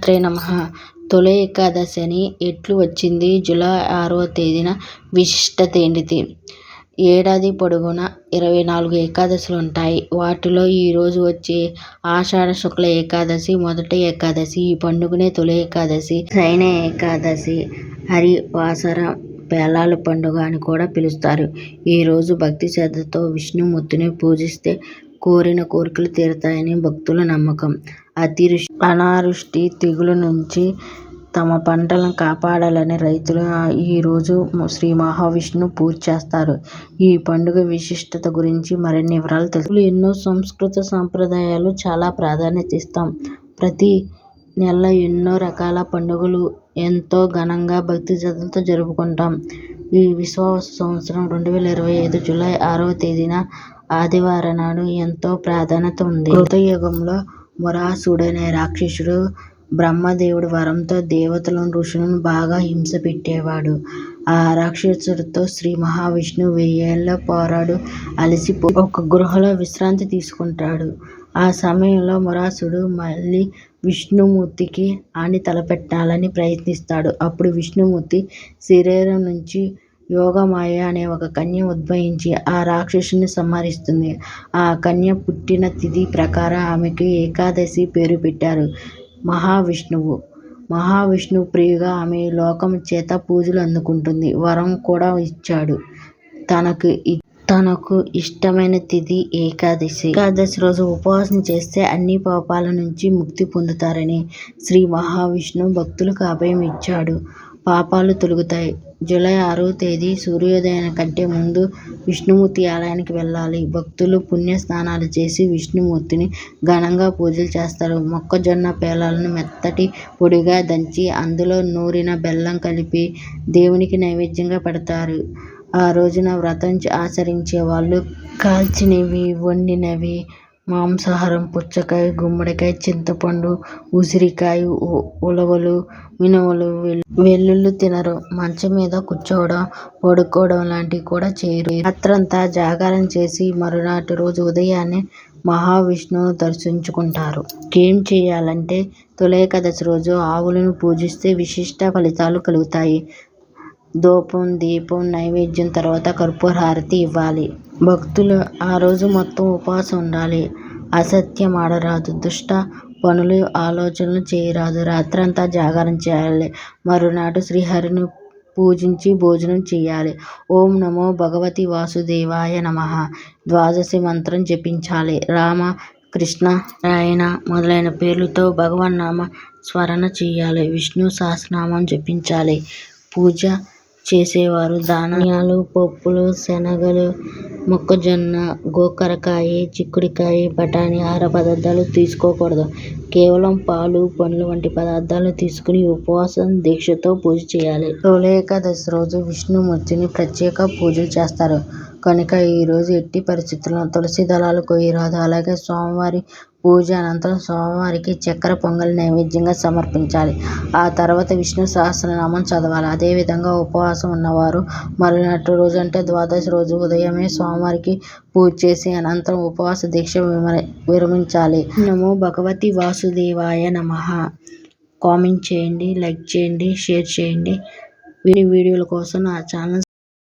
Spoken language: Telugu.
శ్రీమాత్రే నమః. తొలి ఏకాదశి అని ఎట్లు వచ్చింది? జూలై 6వ తేదీన విశిష్టత ఏంటిది? ఏడాది పొడుగునా 24 ఏకాదశులు ఉంటాయి. వాటిలో ఈ రోజు వచ్చే ఆషాఢ శుక్ల ఏకాదశి మొదటి ఏకాదశి. ఈ పండుగనే తొలి ఏకాదశి, శయన ఏకాదశి, హరివాసర పేలాల పండుగ అని కూడా పిలుస్తారు. ఈ రోజు భక్తి శ్రద్ధతో విష్ణుమూర్తిని పూజిస్తే కోరిన కోరికలు తీరుతాయని భక్తుల నమ్మకం. అనావృష్టి, తెగుళ్ల నుంచి తమ పంటలను కాపాడాలని రైతులు ఈ రోజు శ్రీ మహావిష్ణువు పూజ చేస్తారు. ఈ పండుగ విశిష్టత గురించి మరిన్ని వివరాలు తెలుసుకుందాం. ఎన్నో సంస్కృతి సంప్రదాయాలు చాలా ప్రాధాన్యత ఇస్తాం. ప్రతి నెల ఎన్నో రకాల పండుగలు ఎంతో ఘనంగా భక్తి శ్రద్ధలతో జరుపుకుంటాం. ఈ విశ్వావసు సంవత్సరం 2025 జూలై 6వ తేదీన ఆదివారం నాడు ఎంతో ప్రాధాన్యత ఉంది. కృతయుగంలో మురాసుడనే రాక్షసుడు బ్రహ్మదేవుడి వరంతో దేవతలను, ఋషులను బాగా హింస పెట్టేవాడు. ఆ రాక్షసుడితో శ్రీ మహావిష్ణువు 1000 ఏళ్ల పోరాడు అలసిపోయి ఒక గుహలో విశ్రాంతి తీసుకుంటాడు. ఆ సమయంలో మురాసుడు మళ్లీ విష్ణుమూర్తికి హాని తలపెట్టాలని ప్రయత్నిస్తాడు. అప్పుడు విష్ణుమూర్తి శరీరం నుంచి యోగమాయ అనే ఒక కన్య ఉద్భవించి ఆ రాక్షసుని సంహరిస్తుంది. ఆ కన్య పుట్టిన తిథి ప్రకారం ఆమెకు ఏకాదశి పేరు పెట్టారు. మహావిష్ణువు ప్రియుగా ఆమె లోకం చేత పూజలు అందుకుంటుంది. వరం కూడా ఇచ్చాడు. తనకు ఇష్టమైన తిథి ఏకాదశి. ఏకాదశి రోజు ఉపవాసం చేస్తే అన్ని పాపాల నుంచి ముక్తి పొందుతారని శ్రీ మహావిష్ణువు భక్తులకు అభయం ఇచ్చాడు. పాపాలు తొలగుతాయి. జూలై 6వ తేదీ సూర్యోదయం కంటే ముందు విష్ణుమూర్తి ఆలయానికి వెళ్లాలి. భక్తులు పుణ్య స్నానాలు చేసి విష్ణుమూర్తిని ఘనంగా పూజలు చేస్తారు. మొక్కజొన్న పేలాలను మెత్తటి పొడిగా దంచి అందులో నూరిన బెల్లం కలిపి దేవునికి నైవేద్యంగా పెడతారు. ఆ రోజున వ్రతం ఆచరించే వాళ్ళు కాల్చినవి, వండినవి, మాంసాహారం, పుచ్చకాయ, గుమ్మడికాయ, చింతపండు, ఉసిరికాయ, ఉలవలు, మినుములు, వెల్లుల్లి తినరు. మంచం మీద కూర్చోవడం, పడుకోవడం లాంటివి కూడా చేయరు. రాత్రంతా జాగారం చేసి మరునాటి రోజు ఉదయాన్నే మహావిష్ణువును దర్శించుకుంటారు. ఏం చేయాలంటే తొలి ఏకాదశి రోజు ఆవులను పూజిస్తే విశిష్ట ఫలితాలు కలుగుతాయి. ధూపం, దీపం, నైవేద్యం తర్వాత కర్పూర హారతి ఇవ్వాలి. భక్తులు ఆ రోజు మొత్తం ఉపవాసం ఉండాలి. అసత్యం ఆడరాదు. దుష్ట పనులు, ఆలోచనలు చేయరాదు. రాత్రంతా జాగారం చేయాలి. మరునాడు శ్రీహరిని పూజించి భోజనం చేయాలి. ఓం నమో భగవతి వాసుదేవాయ నమః ద్వాదశి మంత్రం జపించాలి. రామ, కృష్ణ, నారాయణ మొదలైన పేర్లతో భగవన్నామ స్మరణ చేయాలి. విష్ణు సహస్రనామం జపించాలి. పూజ చేసేవారు ధాన్యాలు, పప్పులు, శనగలు, మొక్కజొన్న, గోకరకాయ, చిక్కుడుకాయ, బఠానీ ఆహార పదార్థాలు తీసుకోకూడదు. కేవలం పాలు, పండ్లు వంటి పదార్థాలను తీసుకుని ఉపవాసం దీక్షతో పూజ చేయాలి. తొలి ఏకాదశి రోజు విష్ణుమూర్తిని ప్రత్యేక పూజలు చేస్తారు కనుక ఈ రోజు ఎట్టి పరిస్థితుల్లోనూ తులసి దళాలు కోయరాదు. అలాగే స్వామివారి పూజ అనంతరం స్వామివారికి చక్కెర పొంగలి నైవేద్యంగా సమర్పించాలి. ఆ తర్వాత విష్ణు సహస్రనామం చదవాలి. అదేవిధంగా ఉపవాసం ఉన్నవారు మరునాటి రోజు అంటే ద్వాదశి రోజు ఉదయమే స్వామివారికి పూజ చేసి అనంతరం ఉపవాస దీక్ష విరమించాలి. నమో భగవతి వాసుదేవాయ నమః. కామెంట్ చేయండి, లైక్ చేయండి, షేర్ చేయండి. వీడియోల కోసం నా ఛానల్